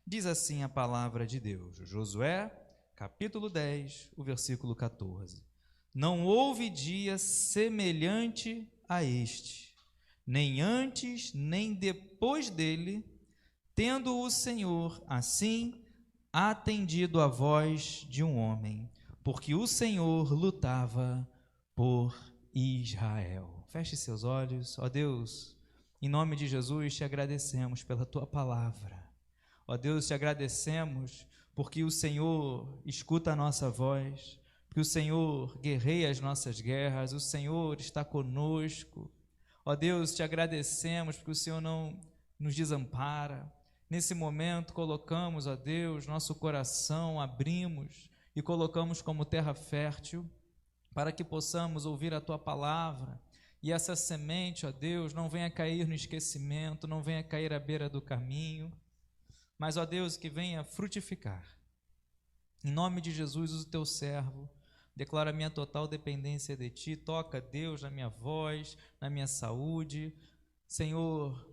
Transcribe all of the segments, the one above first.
Diz assim a palavra de Deus, Josué, capítulo 10, o versículo 14. Não houve dia semelhante a este, nem antes, nem depois dele, tendo o Senhor, assim, atendido a voz de um homem, porque o Senhor lutava por Israel. Feche seus olhos. Ó Deus, em nome de Jesus, te agradecemos pela tua palavra. Ó Deus, te agradecemos porque o Senhor escuta a nossa voz, porque o Senhor guerreia as nossas guerras, o Senhor está conosco. Ó Deus, te agradecemos porque o Senhor não nos desampara. Nesse momento colocamos, ó Deus, nosso coração, abrimos e colocamos como terra fértil para que possamos ouvir a tua palavra. E essa semente, ó Deus, não venha cair no esquecimento, não venha cair à beira do caminho, mas, ó Deus, que venha frutificar. Em nome de Jesus, usa o teu servo, declaro a minha total dependência de ti, toca, Deus, na minha voz, na minha saúde. Senhor,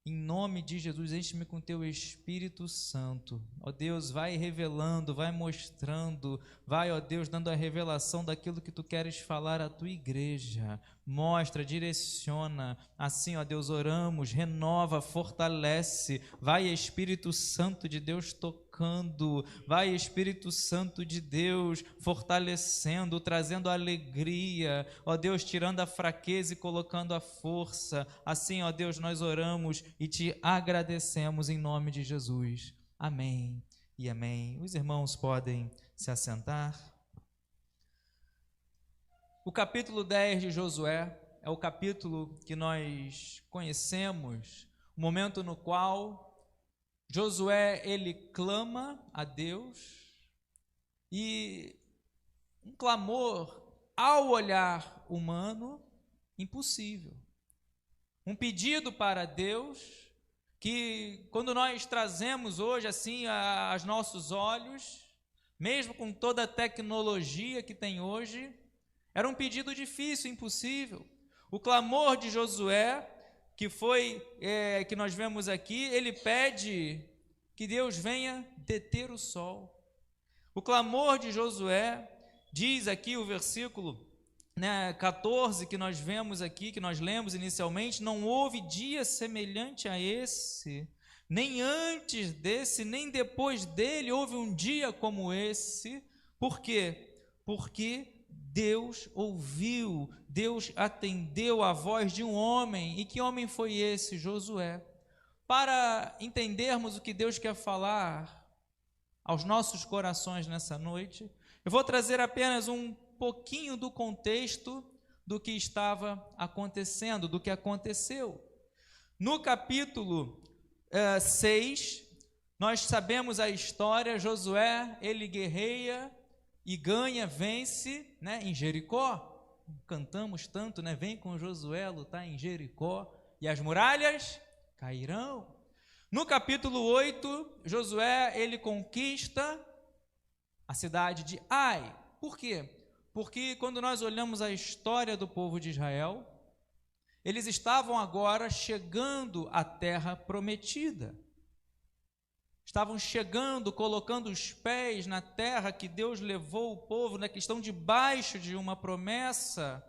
em nome de Jesus, enche-me com teu Espírito Santo. Ó Deus, vai revelando, vai mostrando, vai, ó Deus, dando a revelação daquilo que tu queres falar à tua igreja. Mostra, direciona. Assim, ó Deus, oramos, renova, fortalece. Vai, Espírito Santo de Deus, tocando. Vai, Espírito Santo de Deus, fortalecendo, trazendo alegria. Ó Deus, tirando a fraqueza e colocando a força. Assim, ó Deus, nós oramos e te agradecemos em nome de Jesus. Amém e amém. Os irmãos podem se assentar. O capítulo 10 de Josué é o capítulo que nós conhecemos, o momento no qual Josué, ele clama a Deus e um clamor, ao olhar humano, impossível. Um pedido para Deus que, quando nós trazemos hoje assim aos nossos olhos, mesmo com toda a tecnologia que tem hoje, era um pedido difícil, impossível. O clamor de Josué, que nós vemos aqui, ele pede que Deus venha deter o sol. O clamor de Josué, diz aqui o versículo 14 que nós vemos aqui, que nós lemos inicialmente, não houve dia semelhante a esse, nem antes desse, nem depois dele houve um dia como esse. Por quê? Porque Deus ouviu, Deus atendeu a voz de um homem. E que homem foi esse? Josué. Para entendermos o que Deus quer falar aos nossos corações nessa noite, eu vou trazer apenas um pouquinho do contexto do que estava acontecendo, do que aconteceu. No capítulo 6, nós sabemos a história. Josué, ele guerreia e ganha, vence, em Jericó. Cantamos tanto, vem com Josué lutar em Jericó e as muralhas cairão. No capítulo 8, Josué, ele conquista a cidade de Ai. Por quê? Porque quando nós olhamos a história do povo de Israel, eles estavam agora chegando à terra prometida. Estavam chegando, colocando os pés na terra que Deus levou o povo, que estão debaixo de uma promessa,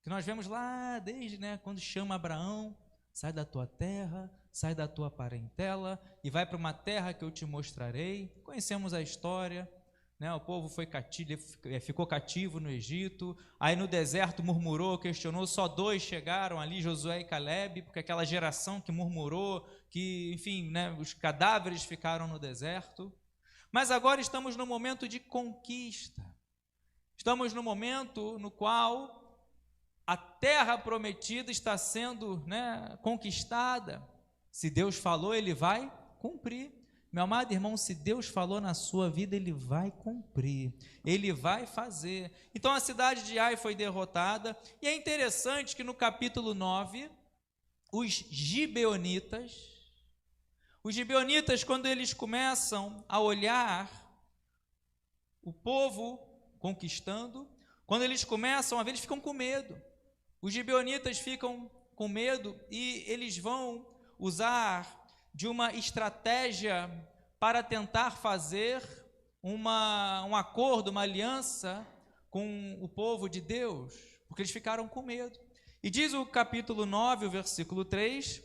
que nós vemos lá desde quando chama Abraão: sai da tua terra, sai da tua parentela e vai para uma terra que eu te mostrarei. Conhecemos a história. O povo ficou cativo no Egito, aí no deserto murmurou, questionou, só 2 chegaram ali, Josué e Calebe, porque aquela geração que murmurou, que enfim, os cadáveres ficaram no deserto. Mas agora estamos no momento de conquista, estamos no momento no qual a terra prometida está sendo conquistada. Se Deus falou, Ele vai cumprir. Meu amado irmão, se Deus falou na sua vida, Ele vai cumprir, Ele vai fazer. Então a cidade de Ai foi derrotada, e é interessante que no capítulo 9, os gibeonitas, quando eles começam a olhar o povo conquistando, quando eles começam a ver, eles ficam com medo. Os gibeonitas ficam com medo e eles vão usar de uma estratégia para tentar fazer um acordo, uma aliança com o povo de Deus, porque eles ficaram com medo. E diz o capítulo 9, o versículo 3,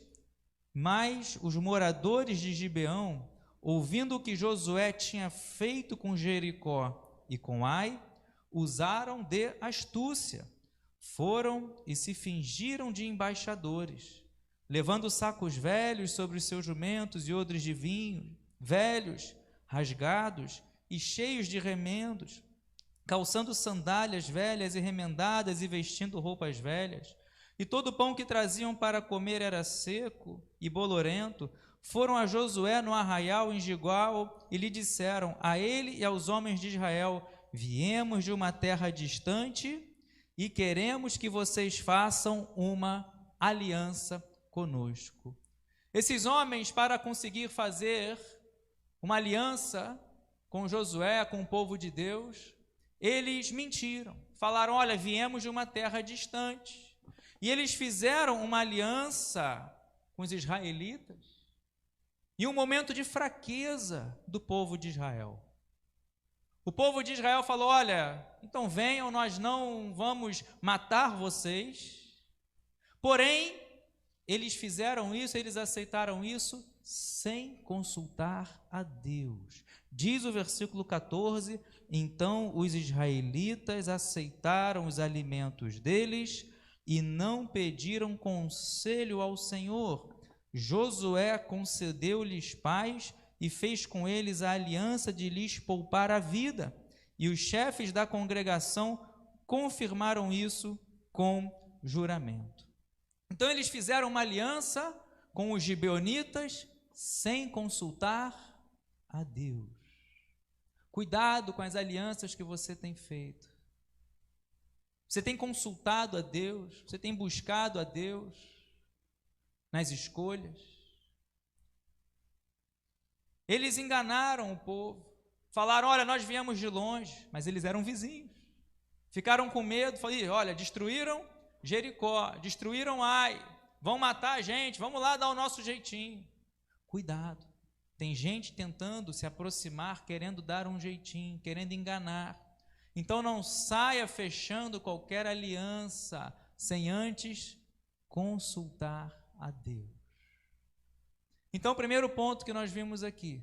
mas os moradores de Gibeão, ouvindo o que Josué tinha feito com Jericó e com Ai, usaram de astúcia, foram e se fingiram de embaixadores, levando sacos velhos sobre os seus jumentos e odres de vinho, velhos, rasgados e cheios de remendos, calçando sandálias velhas e remendadas e vestindo roupas velhas. E todo o pão que traziam para comer era seco e bolorento. Foram a Josué no arraial em Gilgal e lhe disseram, a ele e aos homens de Israel, viemos de uma terra distante e queremos que vocês façam uma aliança conosco. Esses homens, para conseguir fazer uma aliança com Josué, com o povo de Deus, eles mentiram, falaram, olha, viemos de uma terra distante. E eles fizeram uma aliança com os israelitas em um momento de fraqueza do povo de Israel. O povo de Israel falou, olha, então venham, nós não vamos matar vocês. Porém, eles fizeram isso, eles aceitaram isso sem consultar a Deus. Diz o versículo 14, então os israelitas aceitaram os alimentos deles e não pediram conselho ao Senhor. Josué concedeu-lhes paz e fez com eles a aliança de lhes poupar a vida. E os chefes da congregação confirmaram isso com juramento. Então eles fizeram uma aliança com os gibeonitas sem consultar a Deus. Cuidado com as alianças que você tem feito. Você tem consultado a Deus? Você tem buscado a Deus nas escolhas? Eles enganaram o povo. Falaram, olha, nós viemos de longe, mas eles eram vizinhos. Ficaram com medo, falaram, olha, destruíram Jericó, destruíram Ai, vão matar a gente, vamos lá dar o nosso jeitinho. Cuidado, tem gente tentando se aproximar, querendo dar um jeitinho, querendo enganar. Então não saia fechando qualquer aliança sem antes consultar a Deus. Então, o primeiro ponto que nós vimos aqui,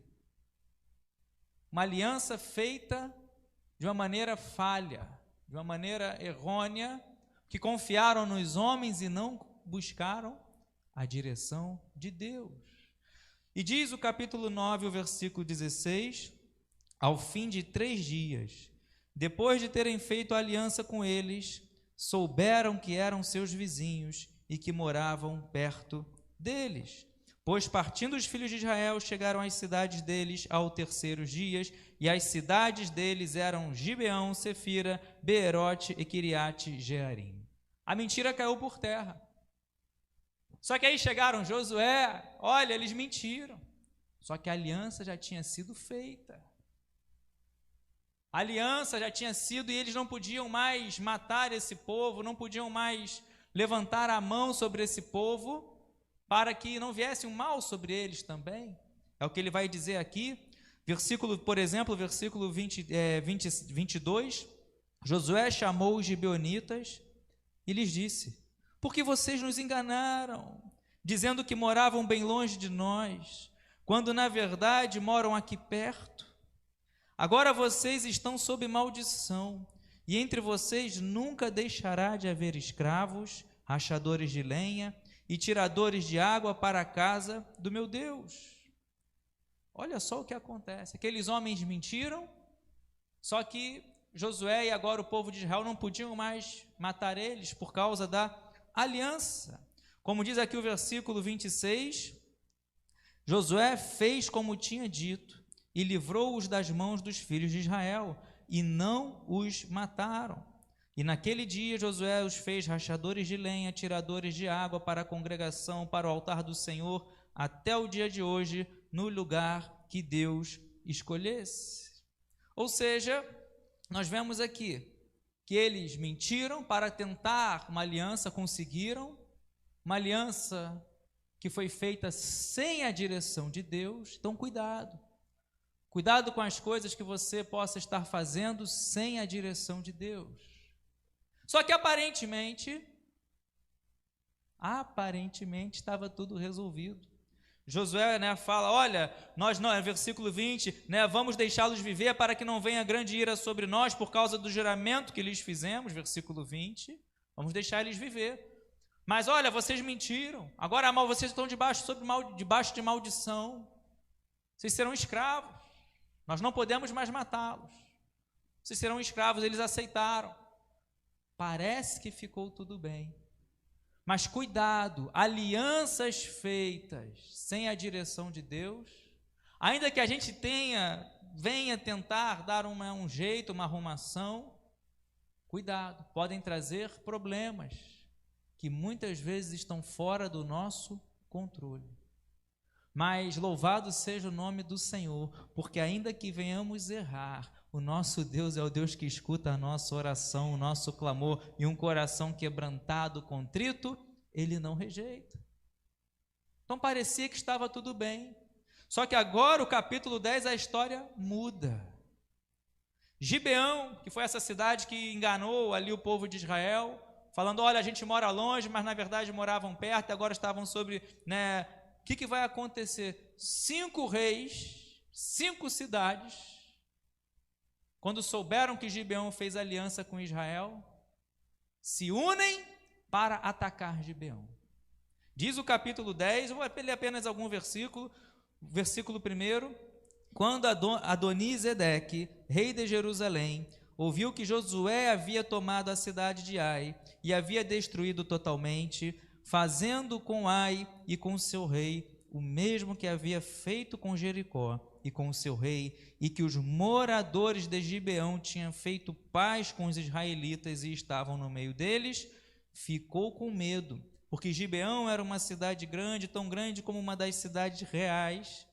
uma aliança feita de uma maneira falha, de uma maneira errônea, que confiaram nos homens e não buscaram a direção de Deus. E diz o capítulo 9, o versículo 16, ao fim de 3 dias, depois de terem feito aliança com eles, souberam que eram seus vizinhos e que moravam perto deles. Pois partindo os filhos de Israel, chegaram às cidades deles ao 3º dia, e as cidades deles eram Gibeão, Sefira, Beerote e Quiriate Jearim. A mentira caiu por terra. Só que aí chegaram Josué, olha, eles mentiram. Só que a aliança já tinha sido feita. A aliança já tinha sido, e eles não podiam mais matar esse povo, não podiam mais levantar a mão sobre esse povo, para que não viesse um mal sobre eles também. É o que ele vai dizer aqui, versículo, por exemplo, versículo 22, Josué chamou os gibeonitas e lhes disse, por que vocês nos enganaram, dizendo que moravam bem longe de nós, quando na verdade moram aqui perto? Agora vocês estão sob maldição, e entre vocês nunca deixará de haver escravos, rachadores de lenha e tiradores de água para a casa do meu Deus. Olha só o que acontece. Aqueles homens mentiram, só que Josué e agora o povo de Israel não podiam mais matar eles por causa da aliança. Como diz aqui o versículo 26, Josué fez como tinha dito e livrou-os das mãos dos filhos de Israel, e não os mataram. E naquele dia Josué os fez rachadores de lenha, tiradores de água para a congregação, para o altar do Senhor, até o dia de hoje, no lugar que Deus escolhesse. Ou seja, nós vemos aqui que eles mentiram para tentar uma aliança, conseguiram, uma aliança que foi feita sem a direção de Deus. Então cuidado, Cuidado com as coisas que você possa estar fazendo sem a direção de Deus. Só que aparentemente estava tudo resolvido. Josué, fala, olha, nós não, versículo 20, vamos deixá-los viver para que não venha grande ira sobre nós por causa do juramento que lhes fizemos, versículo 20, vamos deixar eles viver. Mas olha, vocês mentiram, agora vocês estão debaixo de maldição, vocês serão escravos, nós não podemos mais matá-los, vocês serão escravos, eles aceitaram. Parece que ficou tudo bem. Mas cuidado, alianças feitas sem a direção de Deus, ainda que a gente venha tentar dar um jeito, uma arrumação, cuidado, podem trazer problemas que muitas vezes estão fora do nosso controle. Mas louvado seja o nome do Senhor, porque ainda que venhamos errar, o nosso Deus é o Deus que escuta a nossa oração, o nosso clamor, e um coração quebrantado, contrito, Ele não rejeita. Então parecia que estava tudo bem. Só que agora, o capítulo 10, a história muda. Gibeão, que foi essa cidade que enganou ali o povo de Israel, falando, olha, a gente mora longe, mas na verdade moravam perto, e agora estavam sobre, o que vai acontecer? 5 reis, 5 cidades, quando souberam que Gibeão fez aliança com Israel, se unem para atacar Gibeão. Diz o capítulo 10, eu vou ler apenas algum versículo. Versículo 1, quando Adonisedeque, rei de Jerusalém, ouviu que Josué havia tomado a cidade de Ai e havia destruído totalmente, fazendo com Ai e com seu rei o mesmo que havia feito com Jericó e com o seu rei, e que os moradores de Gibeão tinham feito paz com os israelitas e estavam no meio deles, ficou com medo, porque Gibeão era uma cidade grande, tão grande como uma das cidades reais,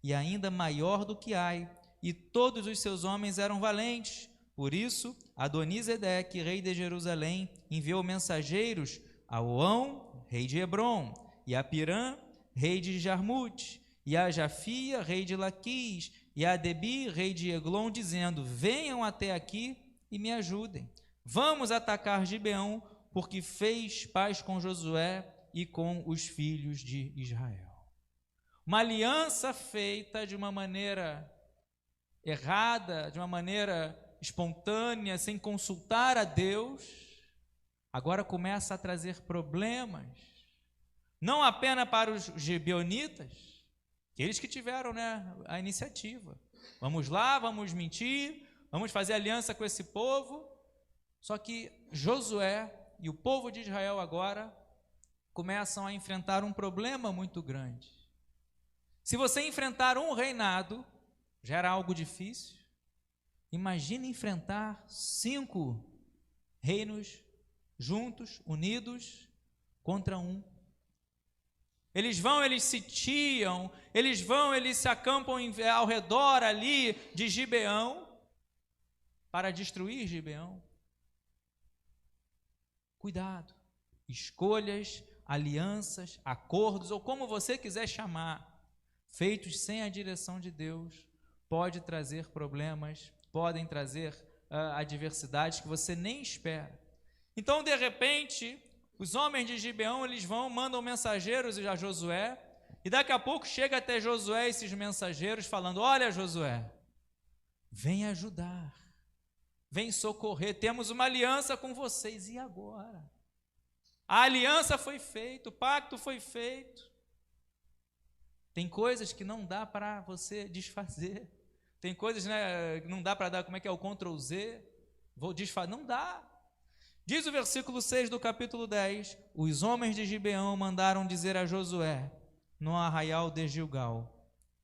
e ainda maior do que Ai, e todos os seus homens eram valentes. Por isso, Adonisedeque, rei de Jerusalém, enviou mensageiros a Oão, rei de Hebrom, e a Pirã, rei de Jarmute, e a Jafia, rei de Laquis, e a Debi, rei de Eglon, dizendo, venham até aqui e me ajudem. Vamos atacar Gibeão, porque fez paz com Josué e com os filhos de Israel. Uma aliança feita de uma maneira errada, de uma maneira espontânea, sem consultar a Deus, agora começa a trazer problemas, não apenas para os gibeonitas, eles que tiveram a iniciativa. Vamos lá, vamos mentir, vamos fazer aliança com esse povo. Só que Josué e o povo de Israel agora começam a enfrentar um problema muito grande. Se você enfrentar um reinado, já era algo difícil. Imagine enfrentar 5 reinos juntos, unidos, contra um. Eles sitiam, eles se acampam ao redor ali de Gibeão, para destruir Gibeão. Cuidado, escolhas, alianças, acordos, ou como você quiser chamar, feitos sem a direção de Deus, pode trazer problemas, podem trazer adversidades que você nem espera. Então, de repente, os homens de Gibeão, mandam mensageiros a Josué, e daqui a pouco chega até Josué esses mensageiros falando, olha Josué, vem ajudar, vem socorrer, temos uma aliança com vocês, e agora? A aliança foi feita, o pacto foi feito. Tem coisas que não dá para você desfazer, tem coisas que não dá para dar, como é que é o Ctrl Z, vou desfazer, não dá. Diz o versículo 6 do capítulo 10, os homens de Gibeão mandaram dizer a Josué, no arraial de Gilgal,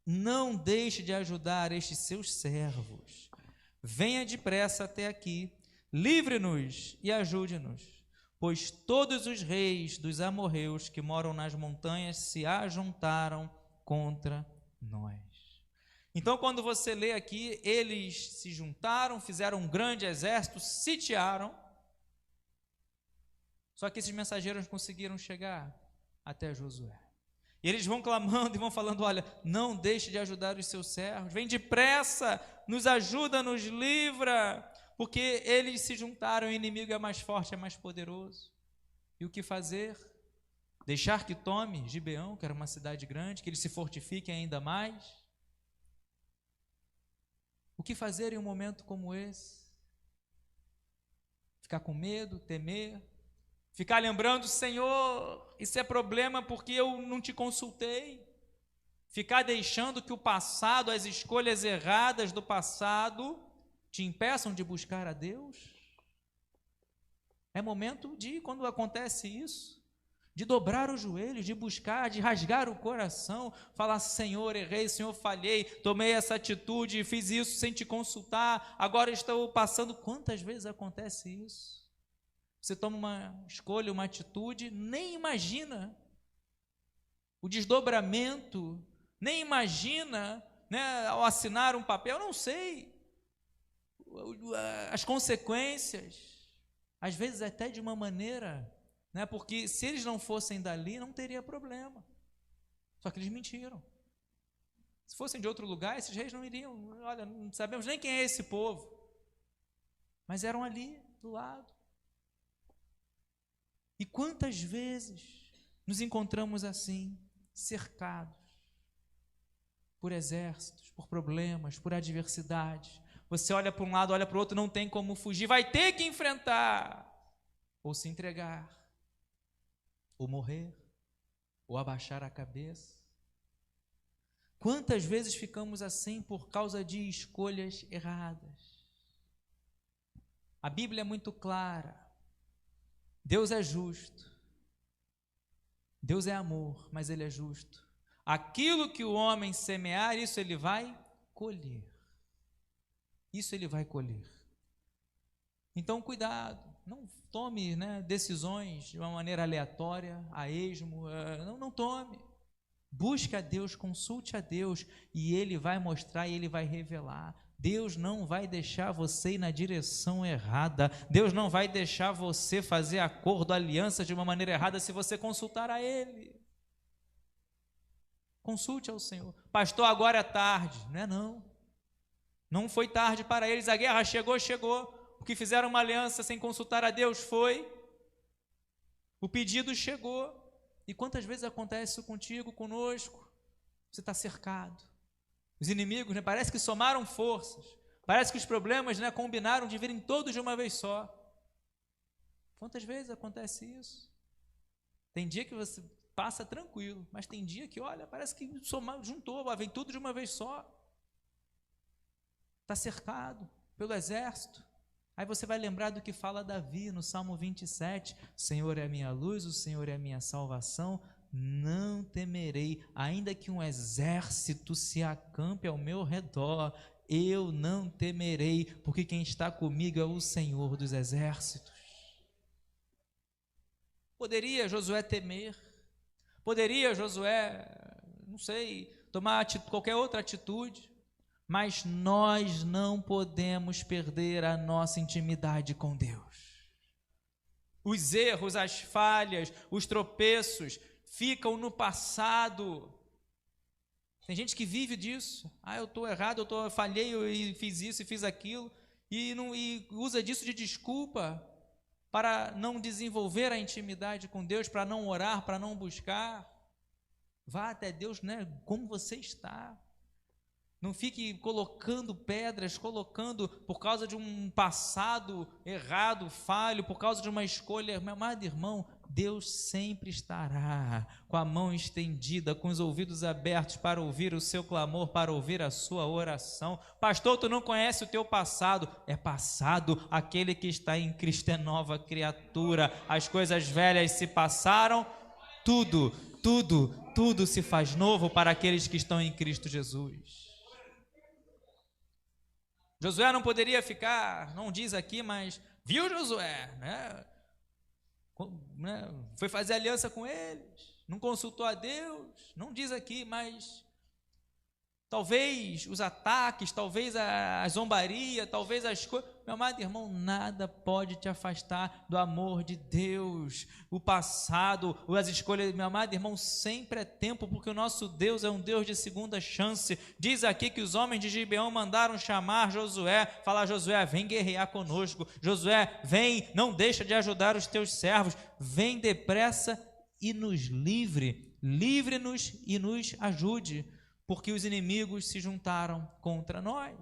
não deixe de ajudar estes seus servos, venha depressa até aqui, livre-nos e ajude-nos, pois todos os reis dos amorreus que moram nas montanhas se ajuntaram contra nós. Então, quando você lê aqui, eles se juntaram, fizeram um grande exército, sitiaram. Só que esses mensageiros conseguiram chegar até Josué. E eles vão clamando e vão falando: olha, não deixe de ajudar os seus servos, vem depressa, nos ajuda, nos livra, porque eles se juntaram, o inimigo é mais forte, é mais poderoso. E o que fazer? Deixar que tome Gibeão, que era uma cidade grande, que eles se fortifiquem ainda mais? O que fazer em um momento como esse? Ficar com medo, temer, ficar lembrando: Senhor, isso é problema porque eu não te consultei. Ficar deixando que o passado, as escolhas erradas do passado, te impeçam de buscar a Deus? É momento de, quando acontece isso, de dobrar os joelhos, de buscar, de rasgar o coração, falar: Senhor, errei, Senhor, falhei, tomei essa atitude, fiz isso sem te consultar, agora estou passando. Quantas vezes acontece isso? Você toma uma escolha, uma atitude, nem imagina o desdobramento, nem imagina, né, ao assinar um papel, não sei, as consequências, às vezes até de uma maneira, né, porque se eles não fossem dali, não teria problema, só que eles mentiram. Se fossem de outro lugar, esses reis não iriam, olha, não sabemos nem quem é esse povo, mas eram ali, do lado. E quantas vezes nos encontramos assim, cercados por exércitos, por problemas, por adversidades. Você olha para um lado, olha para o outro, não tem como fugir, vai ter que enfrentar, ou se entregar, ou morrer, ou abaixar a cabeça. Quantas vezes ficamos assim por causa de escolhas erradas? A Bíblia é muito clara. Deus é justo, Deus é amor, mas Ele é justo. Aquilo que o homem semear, isso ele vai colher. Isso ele vai colher. Então, cuidado, não tome, né, decisões de uma maneira aleatória, a esmo, não tome. Busque a Deus, consulte a Deus, e Ele vai mostrar e Ele vai revelar. Deus não vai deixar você ir na direção errada. Deus não vai deixar você fazer acordo, aliança de uma maneira errada se você consultar a Ele. Consulte ao Senhor. Pastor, agora é tarde. Não é não. Não foi tarde para eles. A guerra chegou. Porque fizeram uma aliança sem consultar a Deus, foi. O pedido chegou. E quantas vezes acontece isso contigo, conosco? Você está cercado. Os inimigos, né, parece que somaram forças, parece que os problemas, né, combinaram de virem todos de uma vez só. Quantas vezes acontece isso? Tem dia que você passa tranquilo, mas tem dia que, olha, parece que juntou, vem tudo de uma vez só. Está cercado pelo exército. Aí você vai lembrar do que fala Davi no Salmo 27, o Senhor é a minha luz, o Senhor é a minha salvação, não temerei, ainda que um exército se acampe ao meu redor, eu não temerei, porque quem está comigo é o Senhor dos exércitos. Poderia Josué temer, poderia Josué, não sei, tomar qualquer outra atitude, mas nós não podemos perder a nossa intimidade com Deus. Os erros, as falhas, os tropeços ficam no passado. Tem gente que vive disso. Eu estou errado, eu falhei e fiz isso e fiz aquilo, e usa disso de desculpa para não desenvolver a intimidade com Deus, para não orar, para não buscar. Vá até Deus, né, como você está. Não fique colocando pedras, por causa de um passado errado, falho, por causa de uma escolha. Meu amado irmão, Deus sempre estará com a mão estendida, com os ouvidos abertos para ouvir o seu clamor, para ouvir a sua oração. Pastor, tu não conhece o teu passado. É passado, aquele que está em Cristo é nova criatura. As coisas velhas se passaram, tudo se faz novo para aqueles que estão em Cristo Jesus. Josué não poderia ficar, não diz aqui, mas viu Josué, né? Foi fazer aliança com eles, não consultou a Deus, não diz aqui, mas talvez os ataques, talvez a zombaria, talvez as coisas. Meu amado irmão, nada pode te afastar do amor de Deus. O passado, as escolhas, meu amado irmão, sempre é tempo, porque o nosso Deus é um Deus de segunda chance. Diz aqui que os homens de Gibeão mandaram chamar Josué, falar: Josué, vem guerrear conosco. Josué, vem, não deixa de ajudar os teus servos. Vem depressa e nos livre-nos e nos ajude, porque os inimigos se juntaram contra nós.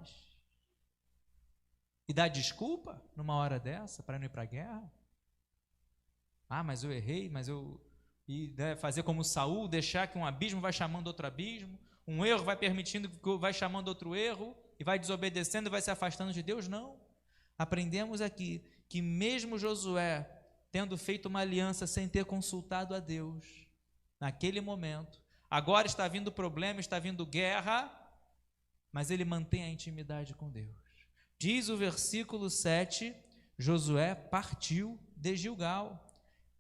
E dá desculpa numa hora dessa para não ir para a guerra? Ah, mas eu errei, fazer como Saul, deixar que um abismo vai chamando outro abismo, um erro vai permitindo que vai chamando outro erro, e vai desobedecendo e vai se afastando de Deus? Não. Aprendemos aqui que mesmo Josué, tendo feito uma aliança sem ter consultado a Deus, naquele momento, agora está vindo problema, está vindo guerra, mas ele mantém a intimidade com Deus. Diz o versículo 7, Josué partiu de Gilgal,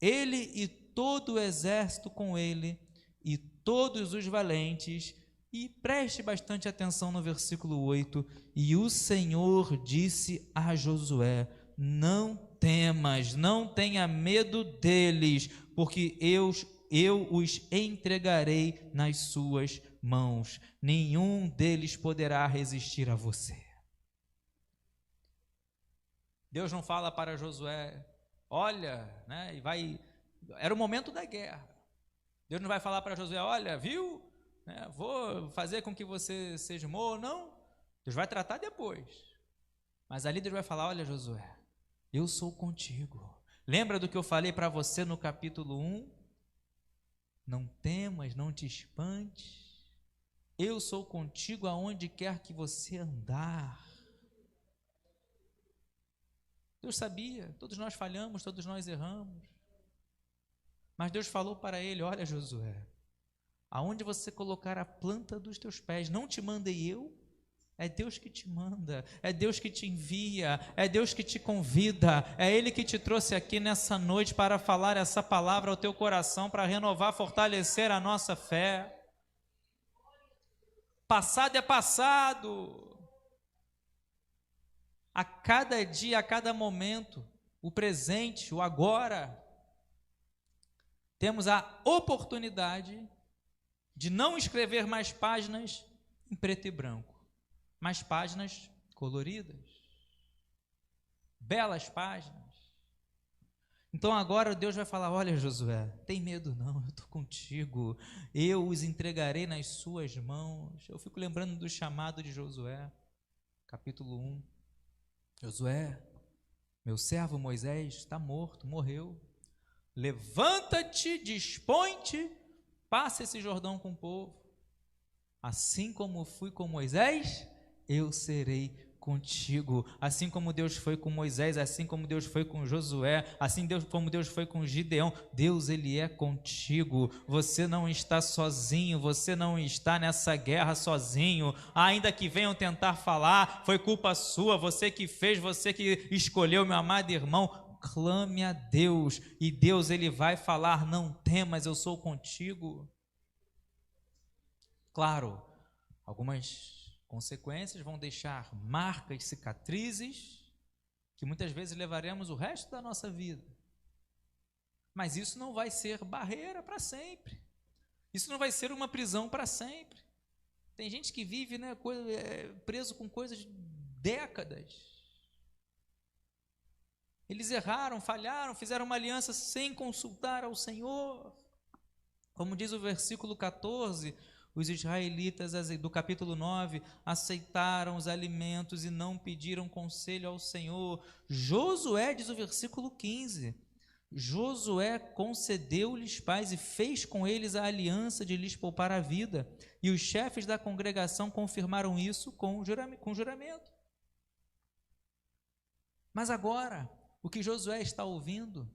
ele e todo o exército com ele, e todos os valentes, e preste bastante atenção no versículo 8, e o Senhor disse a Josué: não temas, não tenha medo deles, porque eu os entregarei nas suas mãos, nenhum deles poderá resistir a você. Deus não fala para Josué: olha, né, era o momento da guerra. Deus não vai falar para Josué: olha, viu, né, vou fazer com que você seja morto. Não, Deus vai tratar depois. Mas ali Deus vai falar: olha, Josué, eu sou contigo. Lembra do que eu falei para você no capítulo 1? Não temas, não te espantes, eu sou contigo aonde quer que você andar. Deus sabia, todos nós falhamos, todos nós erramos, mas Deus falou para ele: olha, Josué, aonde você colocar a planta dos teus pés, não te mandei eu, é Deus que te manda, é Deus que te envia, é Deus que te convida, é Ele que te trouxe aqui nessa noite para falar essa palavra ao teu coração, para renovar, fortalecer a nossa fé. Passado é passado. A cada dia, a cada momento, o presente, o agora, temos a oportunidade de não escrever mais páginas em preto e branco, mas páginas coloridas, belas páginas. Então agora Deus vai falar: olha, Josué, tem medo não, eu estou contigo, eu os entregarei nas suas mãos. Eu fico lembrando do chamado de Josué, capítulo 1. Josué, meu servo Moisés está morto, morreu. Levanta-te, dispõe-te, passa esse Jordão com o povo. Assim como fui com Moisés, eu serei contigo. Assim como Deus foi com Moisés, assim como Deus foi com Josué, como Deus foi com Gideão, Deus, Ele é contigo. Você não está sozinho, você não está nessa guerra sozinho. Ainda que venham tentar falar, foi culpa sua, você que fez, você que escolheu, meu amado irmão. Clame a Deus, e Deus, Ele vai falar: não temas, eu sou contigo. Claro, algumas consequências vão deixar marcas, cicatrizes, que muitas vezes levaremos o resto da nossa vida. Mas isso não vai ser barreira para sempre. Isso não vai ser uma prisão para sempre. Tem gente que vive, né, preso com coisas de décadas. Eles erraram, falharam, fizeram uma aliança sem consultar ao Senhor. Como diz o versículo 14, os israelitas do capítulo 9 aceitaram os alimentos e não pediram conselho ao Senhor. Josué, diz o versículo 15, Josué concedeu-lhes paz e fez com eles a aliança de lhes poupar a vida. E os chefes da congregação confirmaram isso com juramento. Mas agora, o que Josué está ouvindo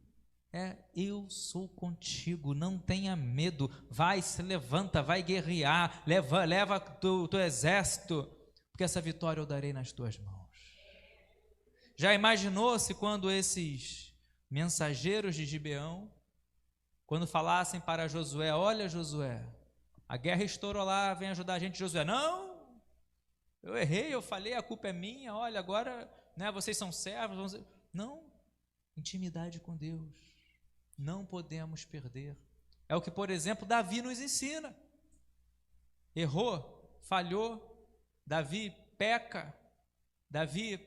é: eu sou contigo, não tenha medo, vai, se levanta, vai guerrear, leva teu exército, porque essa vitória eu darei nas tuas mãos. Já imaginou-se quando esses mensageiros de Gibeão, quando falassem para Josué: olha, Josué, a guerra estourou lá, vem ajudar a gente. Josué: não, eu errei, eu falei, a culpa é minha, olha, agora, né, vocês são servos. Não, intimidade com Deus, não podemos perder. É o que, por exemplo, Davi nos ensina. Errou, falhou, Davi peca, Davi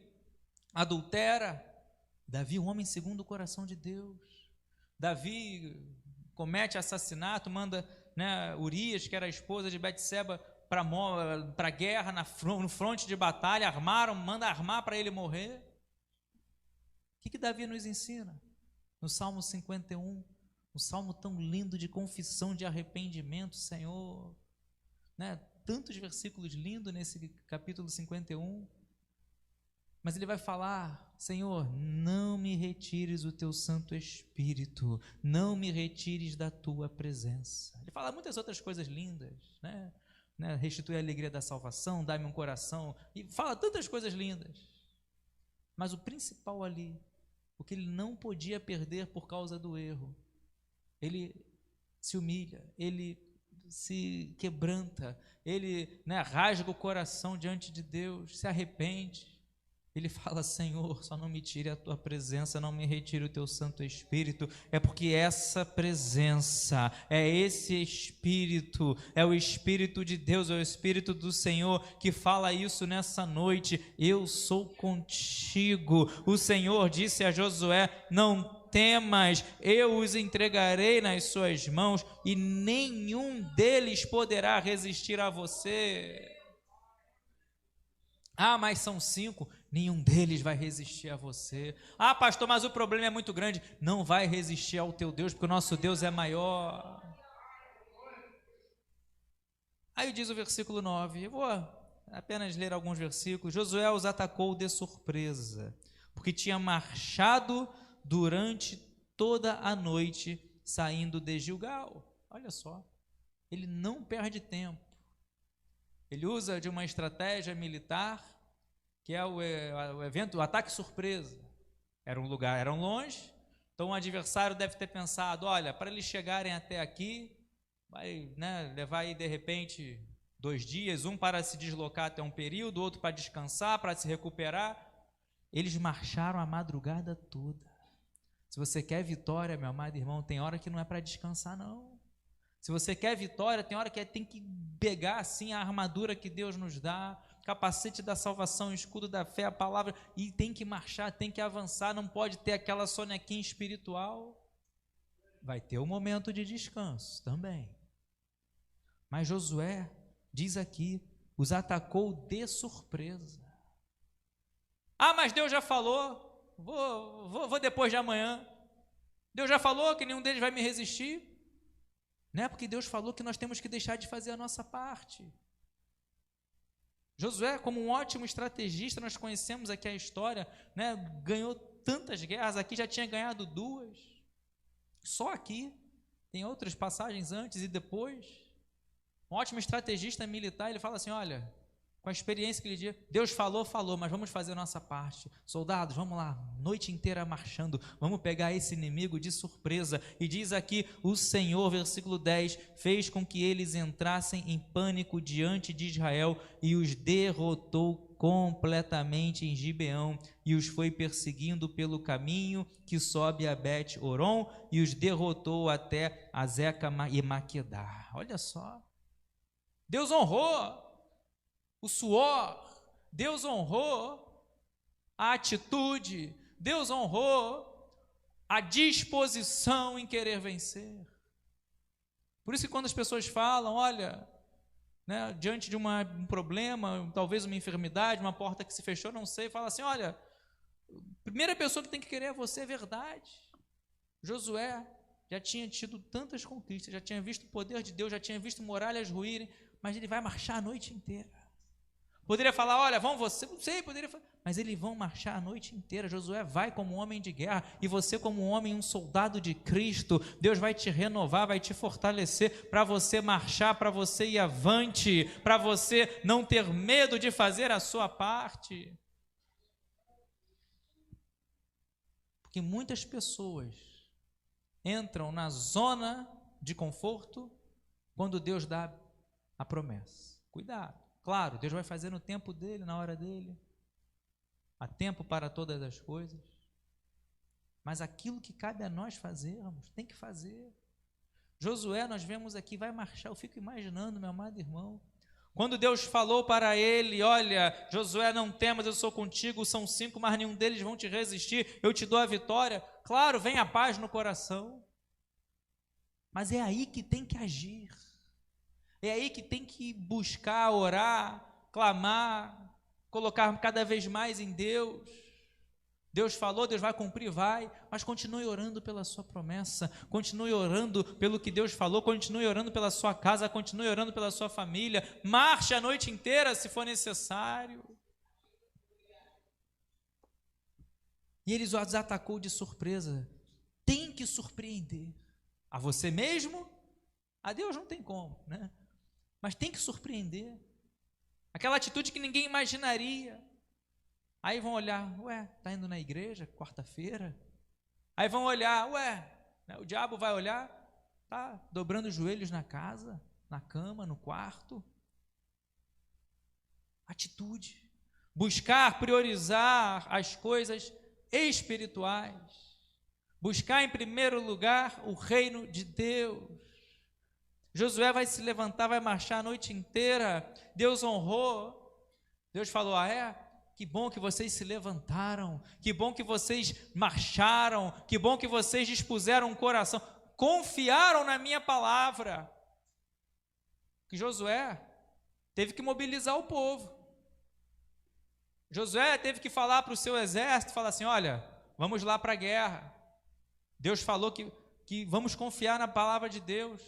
adultera, Davi um homem segundo o coração de Deus, Davi comete assassinato, manda, né, Urias, que era a esposa de Betseba, para a guerra, no fronte de batalha, manda armar para ele morrer. O que Davi nos ensina? No Salmo 51, um salmo tão lindo de confissão, de arrependimento, Senhor, né? Tantos versículos lindos nesse capítulo 51, mas ele vai falar: Senhor, não me retires o teu Santo Espírito, não me retires da tua presença. Ele fala muitas outras coisas lindas, né? Restitui a alegria da salvação, dá-me um coração, e fala tantas coisas lindas, mas o principal ali, o que ele não podia perder por causa do erro, ele se humilha, ele se quebranta, ele, né, rasga o coração diante de Deus, se arrepende. Ele fala: Senhor, só não me tire a tua presença, não me retire o teu Santo Espírito. É porque essa presença, é esse Espírito, é o Espírito de Deus, é o Espírito do Senhor que fala isso nessa noite. Eu sou contigo. O Senhor disse a Josué: não temas, eu os entregarei nas suas mãos e nenhum deles poderá resistir a você. Ah, mas são 5, nenhum deles vai resistir a você. Ah, pastor, mas o problema é muito grande. Não vai resistir ao teu Deus, porque o nosso Deus é maior. Aí diz o versículo 9, eu vou apenas ler alguns versículos. Josué os atacou de surpresa, porque tinha marchado durante toda a noite, saindo de Gilgal. Olha só, ele não perde tempo. Ele usa de uma estratégia militar, que é o evento, o ataque surpresa. Eram longe, então o adversário deve ter pensado: olha, para eles chegarem até aqui, vai, né, levar aí de repente 2 dias, um para se deslocar até um período, outro para descansar, para se recuperar. Eles marcharam a madrugada toda. Se você quer vitória, meu amado irmão, tem hora que não é para descansar, não. Se você quer vitória, tem hora que tem que pegar assim a armadura que Deus nos dá, capacete da salvação, escudo da fé, a palavra, e tem que marchar, tem que avançar, não pode ter aquela sonequinha espiritual. Vai ter um momento de descanso também. Mas Josué, diz aqui, os atacou de surpresa. Ah, mas Deus já falou, vou depois de amanhã. Deus já falou que nenhum deles vai me resistir. Não é porque Deus falou que nós temos que deixar de fazer a nossa parte. Josué, como um ótimo estrategista, nós conhecemos aqui a história, né? Ganhou tantas guerras, aqui já tinha ganhado 2. Só aqui, tem outras passagens antes e depois. Um ótimo estrategista militar, ele fala assim: olha, com a experiência que ele tinha, Deus falou, mas vamos fazer a nossa parte. Soldados, vamos lá, noite inteira marchando, vamos pegar esse inimigo de surpresa. E diz aqui, o Senhor, versículo 10, fez com que eles entrassem em pânico diante de Israel e os derrotou completamente em Gibeão e os foi perseguindo pelo caminho que sobe a Bet-Horon e os derrotou até Azeca e Maquedá. Olha só, Deus honrou o suor, Deus honrou a atitude, Deus honrou a disposição em querer vencer. Por isso que quando as pessoas falam, olha, né, diante de um problema, talvez uma enfermidade, uma porta que se fechou, não sei, fala assim: olha, a primeira pessoa que tem que querer é você, é verdade. Josué já tinha tido tantas conquistas, já tinha visto o poder de Deus, já tinha visto muralhas ruírem, mas ele vai marchar a noite inteira. Poderia falar: olha, vão você, não sei, poderia falar, mas eles vão marchar a noite inteira. Josué vai como um homem de guerra, e você como um homem, um soldado de Cristo. Deus vai te renovar, vai te fortalecer, para você marchar, para você ir avante, para você não ter medo de fazer a sua parte. Porque muitas pessoas entram na zona de conforto quando Deus dá a promessa. Cuidado. Claro, Deus vai fazer no tempo dele, na hora dele. Há tempo para todas as coisas. Mas aquilo que cabe a nós fazermos, tem que fazer. Josué, nós vemos aqui, vai marchar. Eu fico imaginando, meu amado irmão, quando Deus falou para ele: olha, Josué, não temas, eu sou contigo, são 5, mas nenhum deles vão te resistir, eu te dou a vitória. Claro, vem a paz no coração. Mas é aí que tem que agir. É aí que tem que buscar, orar, clamar, colocar cada vez mais em Deus. Deus falou, Deus vai cumprir, vai, mas continue orando pela sua promessa, continue orando pelo que Deus falou, continue orando pela sua casa, continue orando pela sua família, marche a noite inteira se for necessário. E ele os atacou de surpresa. Tem que surpreender a você mesmo, a Deus não tem como, né? Mas tem que surpreender. Aquela atitude que ninguém imaginaria. Aí vão olhar, está indo na igreja, quarta-feira? Aí vão olhar, o diabo vai olhar, está dobrando os joelhos na casa, na cama, no quarto. Atitude. Buscar, priorizar as coisas espirituais. Buscar em primeiro lugar o reino de Deus. Josué vai se levantar, vai marchar a noite inteira. Deus honrou. Deus falou, que bom que vocês se levantaram, que bom que vocês marcharam, que bom que vocês dispuseram o coração, confiaram na minha palavra. Que Josué teve que mobilizar o povo. Josué teve que falar para o seu exército, falar assim, olha, vamos lá para a guerra. Deus falou que vamos confiar na palavra de Deus.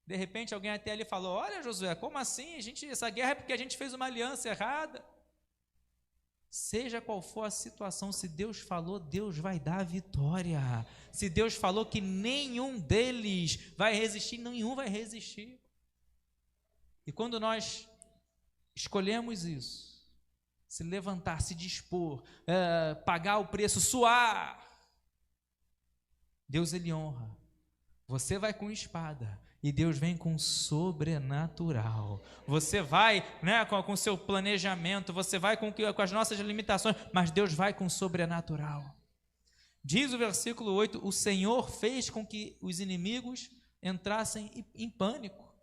De repente alguém até ali falou, olha Josué, como assim? Essa guerra é porque a gente fez uma aliança errada. Seja qual for a situação, se Deus falou, Deus vai dar a vitória. Se Deus falou que nenhum deles vai resistir, nenhum vai resistir. E quando nós escolhemos isso, se levantar, se dispor, pagar o preço, suar, Deus ele honra. Você vai com espada e Deus vem com sobrenatural. Você vai, com o seu planejamento, você vai com as nossas limitações, mas Deus vai com sobrenatural. Diz o versículo 8, o Senhor fez com que os inimigos entrassem em pânico.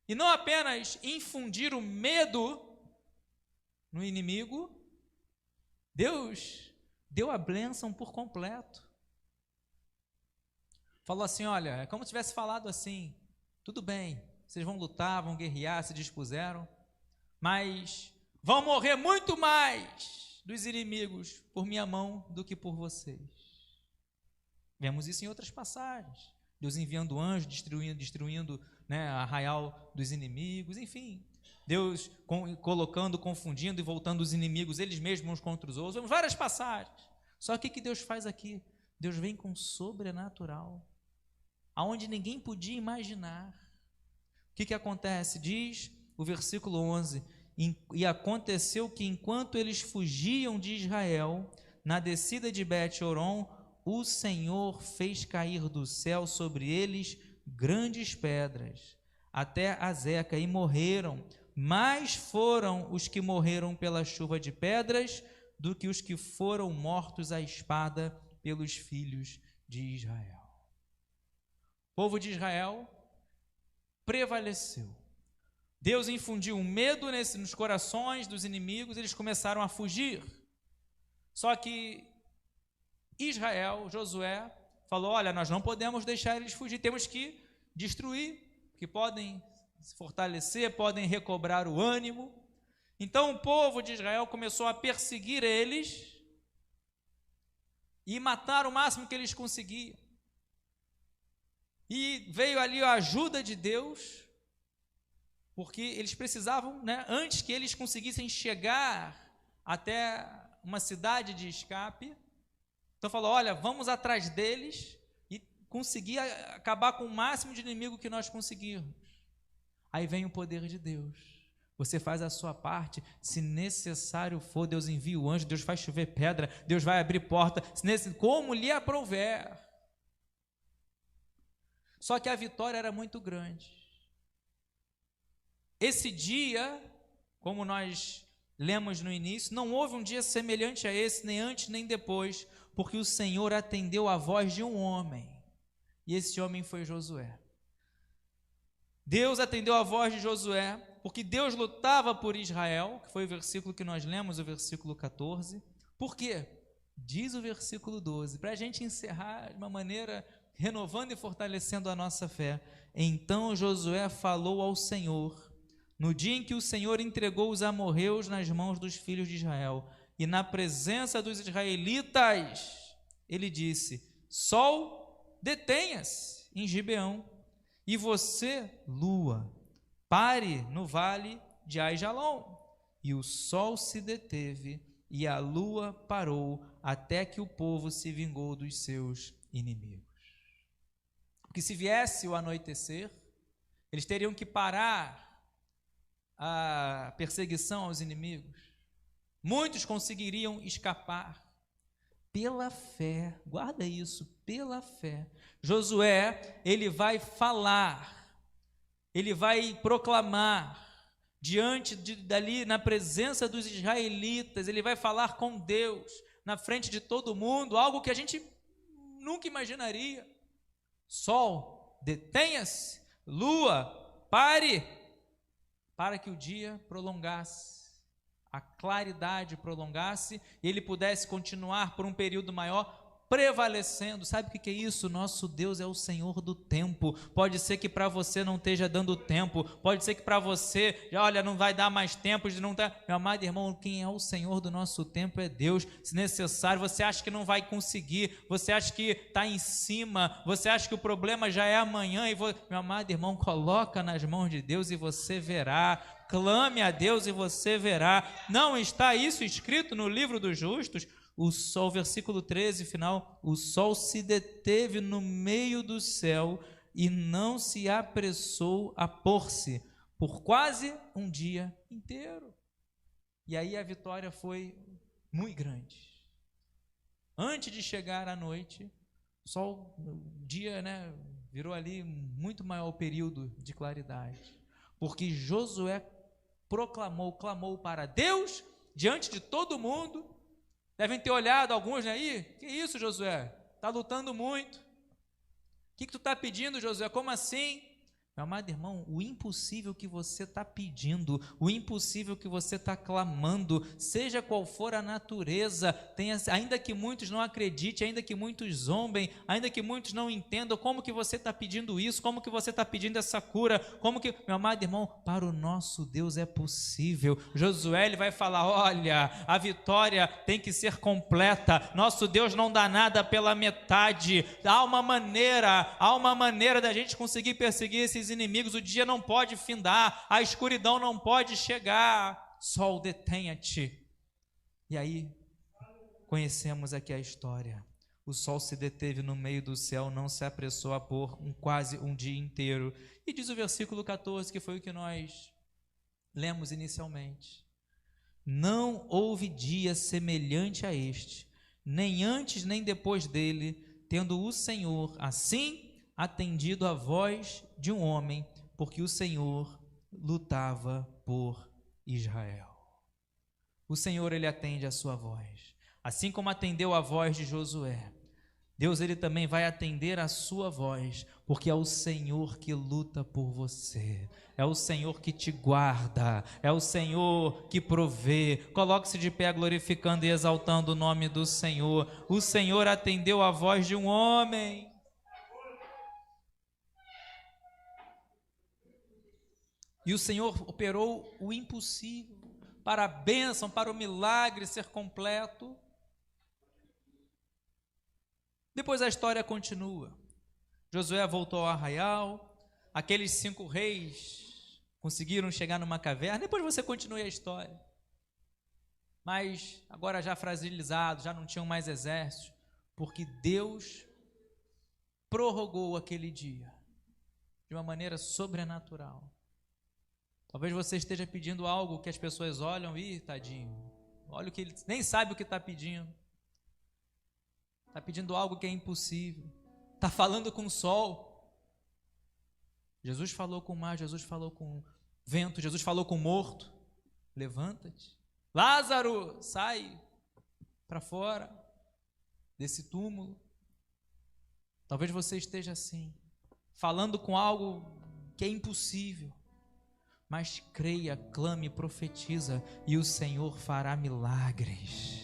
E não apenas infundir o medo no inimigo, Deus deu a bênção por completo. Falou assim, olha, é como se tivesse falado assim, tudo bem, vocês vão lutar, vão guerrear, se dispuseram, mas vão morrer muito mais dos inimigos por minha mão do que por vocês. Vemos isso em outras passagens, Deus enviando anjos, destruindo arraial dos inimigos, enfim, Deus colocando, confundindo e voltando os inimigos, eles mesmos uns contra os outros, vemos várias passagens, só que o que Deus faz aqui? Deus vem com sobrenatural, aonde ninguém podia imaginar. O que acontece? Diz o versículo 11, e aconteceu que enquanto eles fugiam de Israel, na descida de Bet-Horon, o Senhor fez cair do céu sobre eles grandes pedras, até Azeca, e morreram. Mais foram os que morreram pela chuva de pedras do que os que foram mortos à espada pelos filhos de Israel. O povo de Israel prevaleceu. Deus infundiu um medo nos corações dos inimigos, eles começaram a fugir. Só que Israel, Josué, falou, olha, nós não podemos deixar eles fugir, temos que destruir, que podem se fortalecer, podem recobrar o ânimo. Então o povo de Israel começou a perseguir eles e matar o máximo que eles conseguiam. E veio ali a ajuda de Deus, porque eles precisavam, antes que eles conseguissem chegar até uma cidade de escape, então falou, olha, vamos atrás deles e conseguir acabar com o máximo de inimigo que nós conseguirmos. Aí vem o poder de Deus. Você faz a sua parte, se necessário for, Deus envia o anjo, Deus faz chover pedra, Deus vai abrir porta, como lhe aprouver. Só que a vitória era muito grande. esse dia, como nós lemos no início, não houve um dia semelhante a esse, nem antes nem depois, porque o Senhor atendeu a voz de um homem, e esse homem foi Josué. Deus atendeu a voz de Josué, porque Deus lutava por Israel, que foi o versículo que nós lemos, o versículo 14. Por quê? Diz o versículo 12, para a gente encerrar de uma maneira renovando e fortalecendo a nossa fé. Então Josué falou ao Senhor, no dia em que o Senhor entregou os amorreus nas mãos dos filhos de Israel, e na presença dos israelitas, ele disse: Sol, detenha-se em Gibeão, e você, lua, pare no vale de Aijalon. E o sol se deteve, e a lua parou, até que o povo se vingou dos seus inimigos. Porque se viesse o anoitecer, eles teriam que parar a perseguição aos inimigos. Muitos conseguiriam escapar. Pela fé, guarda isso, pela fé, Josué, ele vai falar, ele vai proclamar, dali na presença dos israelitas, ele vai falar com Deus, na frente de todo mundo, algo que a gente nunca imaginaria. Sol, detenha-se, lua, pare, para que o dia prolongasse, a claridade prolongasse, e ele pudesse continuar por um período maior, prevalecendo. Sabe o que é isso? Nosso Deus é o Senhor do tempo. Pode ser que para você não esteja dando tempo, pode ser que para você, olha, não vai dar mais tempo, não tá. Meu amado irmão, quem é o Senhor do nosso tempo é Deus. Se necessário, você acha que não vai conseguir, você acha que está em cima, você acha que o problema já é amanhã, meu amado irmão, coloca nas mãos de Deus e você verá. Clame a Deus e você verá. Não está isso escrito no livro dos justos? O sol, versículo 13, final, o sol se deteve no meio do céu e não se apressou a pôr-se por quase um dia inteiro. E aí a vitória foi muito grande. Antes de chegar à noite, o dia, virou ali muito maior o período de claridade, porque Josué clamou para Deus diante de todo mundo. Devem ter olhado alguns aí, que isso, Josué? Está lutando muito. O que tu está pedindo, Josué? Como assim? Meu amado irmão, o impossível que você está pedindo, o impossível que você está clamando, seja qual for a natureza, ainda que muitos não acreditem, ainda que muitos zombem, ainda que muitos não entendam, como que você está pedindo isso, como que você está pedindo essa cura, meu amado irmão, para o nosso Deus é possível. Josué, ele vai falar, olha, a vitória tem que ser completa, nosso Deus não dá nada pela metade, há uma maneira da gente conseguir perseguir esses inimigos. O dia não pode findar, a escuridão não pode chegar. Sol, detenha-te. E aí conhecemos aqui a história. O sol se deteve no meio do céu, não se apressou a pôr quase um dia inteiro. E diz o versículo 14, que foi o que nós lemos inicialmente: não houve dia semelhante a este, nem antes nem depois dele, tendo o Senhor assim atendido a voz de um homem, porque o Senhor lutava por Israel. O Senhor, ele atende a sua voz, assim como atendeu a voz de Josué. Deus, ele também vai atender a sua voz, porque é o Senhor que luta por você, é o Senhor que te guarda, é o Senhor que provê. Coloque-se de pé glorificando e exaltando o nome do Senhor. O Senhor atendeu a voz de um homem. E o Senhor operou o impossível para a bênção, para o milagre ser completo. Depois a história continua. Josué voltou ao arraial, aqueles 5 reis conseguiram chegar numa caverna. Depois você continue a história. Mas agora já fragilizados, já não tinham mais exército, porque Deus prorrogou aquele dia de uma maneira sobrenatural. Talvez você esteja pedindo algo que as pessoas olham e, tadinho, olha o que ele nem sabe o que está pedindo. Está pedindo algo que é impossível. Está falando com o sol. Jesus falou com o mar, Jesus falou com vento. Jesus falou com o morto: levanta-te. Lázaro, sai para fora desse túmulo. Talvez você esteja assim, falando com algo que é impossível, mas creia, clame, profetiza, e o Senhor fará milagres.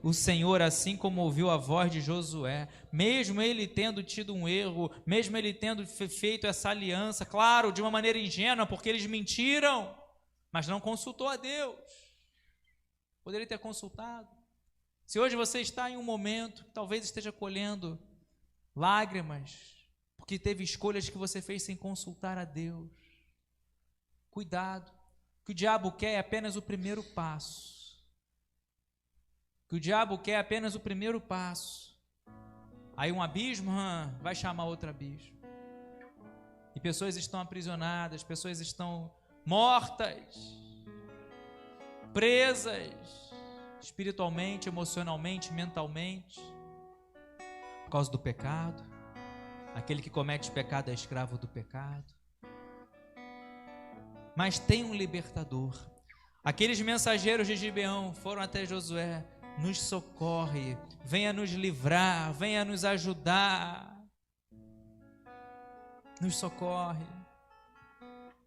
O Senhor, assim como ouviu a voz de Josué, mesmo ele tendo tido um erro, mesmo ele tendo feito essa aliança, claro, de uma maneira ingênua, porque eles mentiram, mas não consultou a Deus. Poderia ter consultado. Se hoje você está em um momento, talvez esteja colhendo lágrimas, porque teve escolhas que você fez sem consultar a Deus, cuidado, que o diabo quer é apenas o primeiro passo. Que o diabo quer apenas o primeiro passo. Aí um abismo, vai chamar outro abismo. E pessoas estão aprisionadas, pessoas estão mortas, presas, espiritualmente, emocionalmente, mentalmente, por causa do pecado. Aquele que comete pecado é escravo do pecado. Mas tem um libertador. Aqueles mensageiros de Gibeão foram até Josué: nos socorre, venha nos livrar, venha nos ajudar, nos socorre.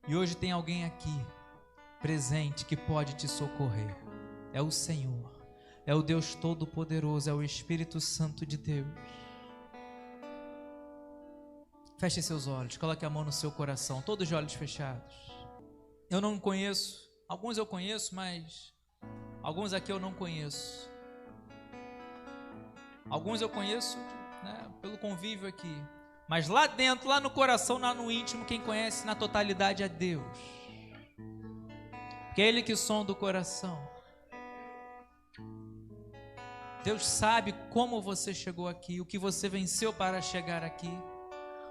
E hoje tem alguém aqui presente que pode te socorrer. É o Senhor, é o Deus Todo-Poderoso, é o Espírito Santo de Deus. Feche seus olhos, coloque a mão no seu coração, todos de olhos fechados. Eu não conheço, alguns eu conheço, mas alguns aqui eu não conheço. Alguns eu conheço, né, pelo convívio aqui, mas lá dentro, lá no coração, lá no íntimo, quem conhece na totalidade é Deus, porque é Ele que sonda o coração. Deus sabe como você chegou aqui, o que você venceu para chegar aqui,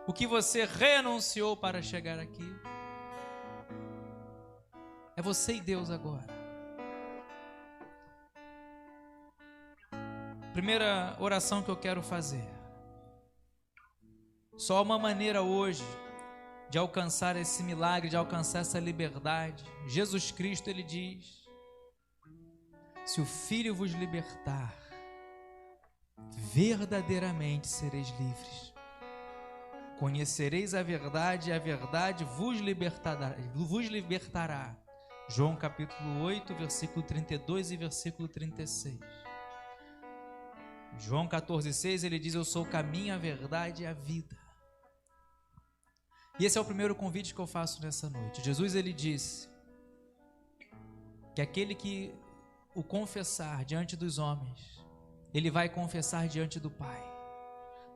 o que você renunciou para chegar aqui. É você e Deus agora. Primeira oração que eu quero fazer. Só uma maneira hoje de alcançar esse milagre, de alcançar essa liberdade. Jesus Cristo, Ele diz: se o Filho vos libertar, verdadeiramente sereis livres. Conhecereis a verdade, e a verdade vos libertará. João capítulo 8, versículo 32 e versículo 36. João 14,6, ele diz: eu sou o caminho, a verdade e a vida. E esse é o primeiro convite que eu faço nessa noite. Jesus, ele disse que aquele que o confessar diante dos homens, ele vai confessar diante do Pai.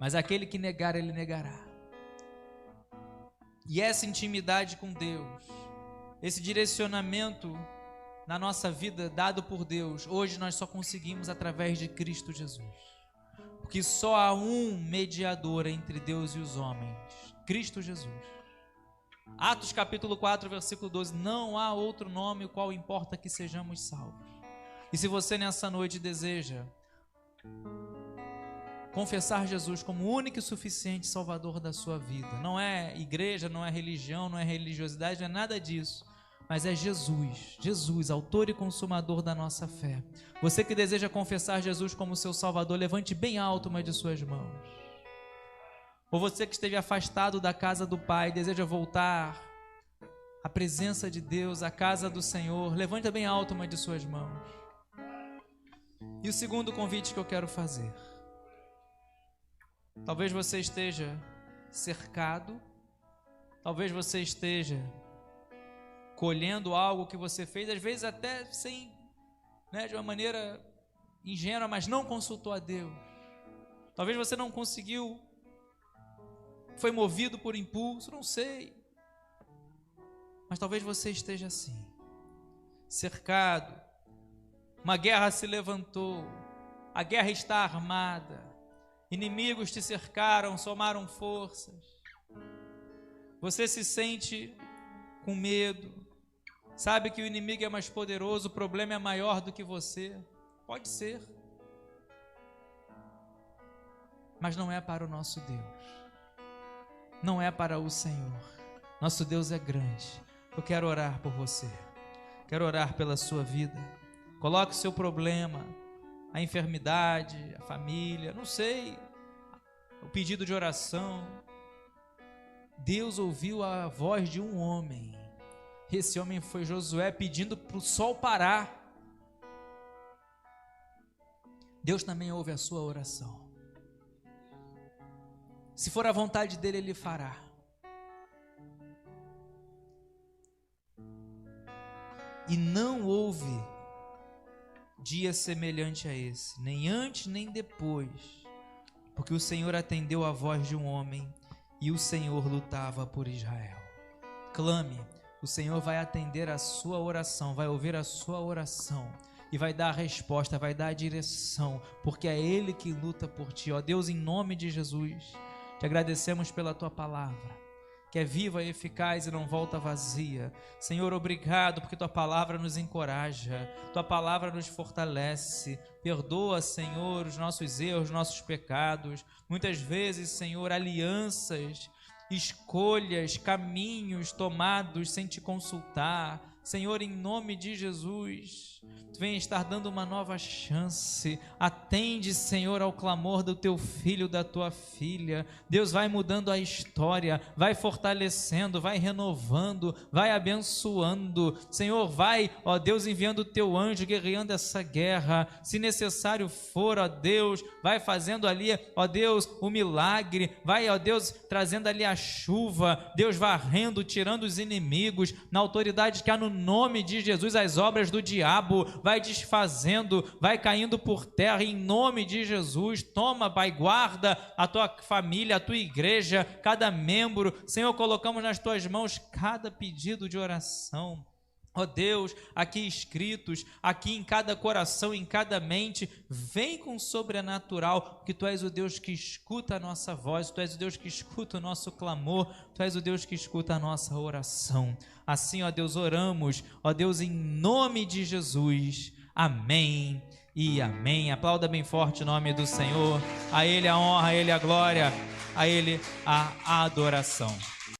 Mas aquele que negar, ele negará. E essa intimidade com Deus, esse direcionamento na nossa vida dado por Deus, hoje nós só conseguimos através de Cristo Jesus. Porque só há um mediador entre Deus e os homens, Cristo Jesus. Atos capítulo 4, versículo 12, não há outro nome o qual importa que sejamos salvos. E se você nessa noite deseja confessar Jesus como o único e suficiente Salvador da sua vida, não é igreja, não é religião, não é religiosidade, não é nada disso, mas é Jesus, Jesus, autor e consumador da nossa fé. Você que deseja confessar Jesus como seu Salvador, levante bem alto uma de suas mãos. Ou você que esteve afastado da casa do Pai, deseja voltar à presença de Deus, à casa do Senhor, levante bem alto uma de suas mãos. E o segundo convite que eu quero fazer: talvez você esteja cercado, talvez você esteja colhendo algo que você fez, às vezes até sem, de uma maneira ingênua, mas não consultou a Deus. Talvez você não conseguiu, foi movido por impulso, não sei. Mas talvez você esteja assim, cercado, uma guerra se levantou, a guerra está armada, inimigos te cercaram, somaram forças. Você se sente com medo, sabe que o inimigo é mais poderoso, o problema é maior do que você. Pode ser, mas não é para o nosso Deus, não é para o Senhor. Nosso Deus é grande, Eu quero orar por você. Quero orar pela sua vida. Coloque o seu problema, a enfermidade, a família, não sei, o pedido de oração. Deus ouviu a voz de um homem. Esse homem foi Josué pedindo para o sol parar. Deus também ouve a sua oração. Se for a vontade dele, ele fará. E não houve dia semelhante a esse, nem antes nem depois, porque o Senhor atendeu a voz de um homem e o Senhor lutava por Israel. Clame, o Senhor vai atender a sua oração, vai ouvir a sua oração e vai dar a resposta, vai dar a direção, porque é Ele que luta por ti. Ó Deus, em nome de Jesus, te agradecemos pela tua palavra, que é viva e eficaz e não volta vazia. Senhor, obrigado porque tua palavra nos encoraja, tua palavra nos fortalece. Perdoa, Senhor, os nossos erros, os nossos pecados. Muitas vezes, Senhor, alianças, escolhas, caminhos tomados sem te consultar. Senhor, em nome de Jesus, tu vem estar dando uma nova chance. Atende, Senhor, ao clamor do teu filho, da tua filha. Deus vai mudando a história, vai fortalecendo, vai renovando, vai abençoando. Senhor, vai, ó Deus, enviando o teu anjo, guerreando essa guerra. Se necessário for, ó Deus, vai fazendo ali, ó Deus, o milagre. Vai, ó Deus, trazendo ali a chuva. Deus varrendo, tirando os inimigos. Na autoridade que há no nome de Jesus, as obras do diabo, vai desfazendo, vai caindo por terra em nome de Jesus. Toma, Pai, guarda a tua família, a tua igreja, cada membro. Senhor, colocamos nas tuas mãos cada pedido de oração. Ó Deus, aqui escritos, aqui em cada coração, em cada mente, vem com o sobrenatural, porque Tu és o Deus que escuta a nossa voz, Tu és o Deus que escuta o nosso clamor, Tu és o Deus que escuta a nossa oração. Assim, ó Deus, oramos, ó Deus, em nome de Jesus. Amém e amém. Aplauda bem forte o nome do Senhor. A Ele a honra, a Ele a glória, a Ele a adoração.